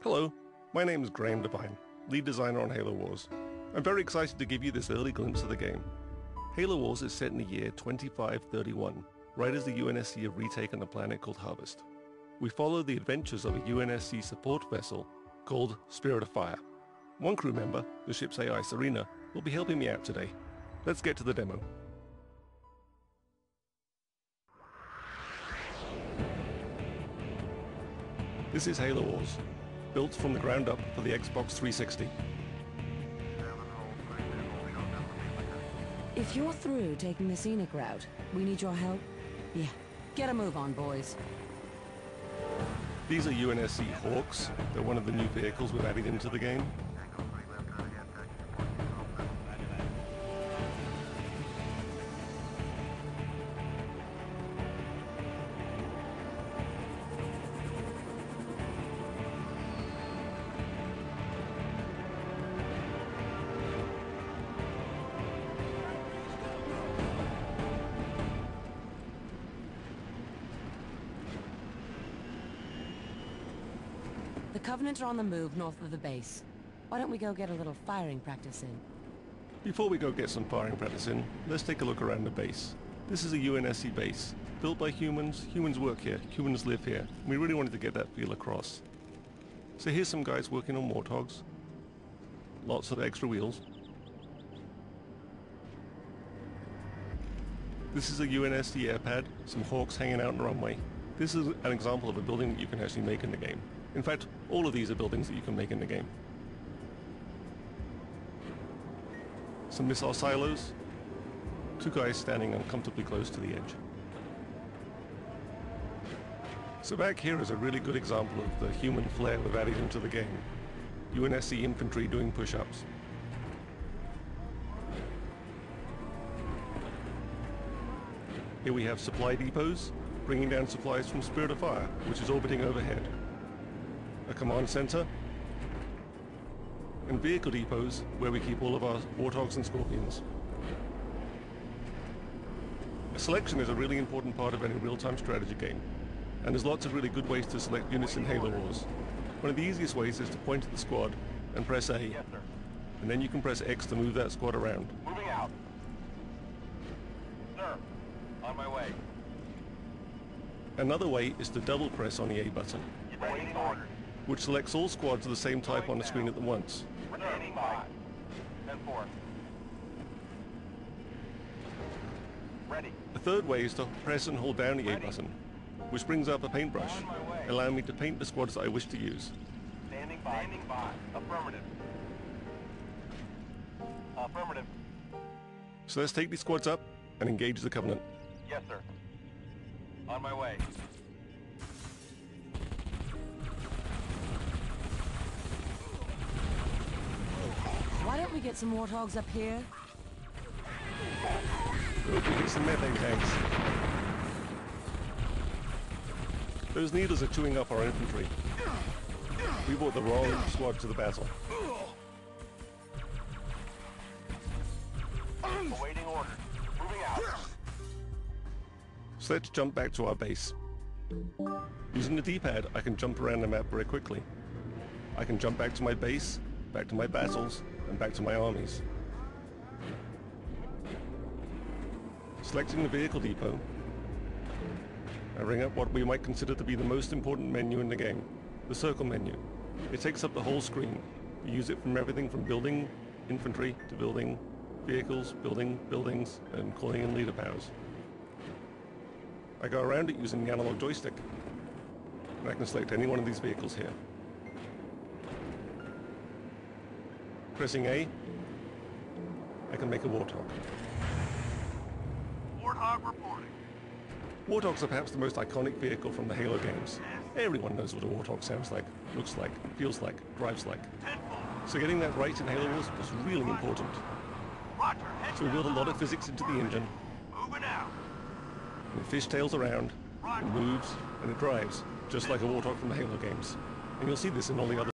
Hello, my name is Graham Devine, lead designer on Halo Wars. I'm very excited to give you this early glimpse of the game. Halo Wars is set in the year 2531, right as the UNSC have retaken a planet called Harvest. We follow the adventures of a UNSC support vessel called Spirit of Fire. One crew member, the ship's AI Serena, will be helping me out today. Let's get to the demo. This is Halo Wars, built from the ground up for the Xbox 360. If you're through taking the scenic route, we need your help. Yeah, get a move on, boys. These are UNSC Hawks. They're one of the new vehicles we've added into the game. The Covenant are on the move north of the base. Why don't we go get a little firing practice in? Before we go get some firing practice in, let's take a look around the base. This is a UNSC base, built by humans. Humans work here, humans live here. We really wanted to get that feel across. So here's some guys working on Warthogs. Lots of extra wheels. This is a UNSC airpad, some Hawks hanging out on the runway. This is an example of a building that you can actually make in the game. In fact, all of these are buildings that you can make in the game. Some missile silos. Two guys standing uncomfortably close to the edge. So back here is a really good example of the human flair we've added into the game. UNSC infantry doing push-ups. Here we have supply depots, bringing down supplies from Spirit of Fire, which is orbiting overhead. A command center, and vehicle depots where we keep all of our Warthogs and Scorpions. Selection is a really important part of any real-time strategy game, and there's lots of really good ways to select units in Halo Wars. One of the easiest ways is to point at the squad and press A, and then you can press X to move that squad around. Moving out. Sir, on my way. Another way is to double press on the A button, Waiting orders. which selects all squads of the same type on the screen at once. Standing by. 10-4. Ready. The third way is to press and hold down the A button, which brings up a paintbrush, allowing me to paint the squads that I wish to use. Standing by. Standing by. Affirmative. Affirmative. So let's take these squads up and engage the Covenant. Yes, sir. On my way. Why don't we get some Warthogs up here? Hope we get some methane tanks. Those needles are chewing up our infantry. We brought the wrong squad to the battle. Awaiting orders. Moving out. So let's jump back to our base. Using the D-pad, I can jump around the map very quickly. I can jump back to my base, back to my battles, and back to my armies. Selecting the vehicle depot, I bring up what we might consider to be the most important menu in the game, the circle menu. It takes up the whole screen. We use it from everything from building infantry to building vehicles, building buildings, and calling in leader powers. I go around it using the analog joystick, and I can select any one of these vehicles here. Pressing A, I can make a Warthog. Warthog reporting. Warthogs are perhaps the most iconic vehicle from the Halo games. Everyone knows what a Warthog sounds like, looks like, feels like, drives like. So getting that right in Halo Wars was really important. Roger. So we built a lot of physics into the engine, Moving out. and it fishtails around, it moves, and it drives, just like a Warthog from the Halo games. And you'll see this in all the other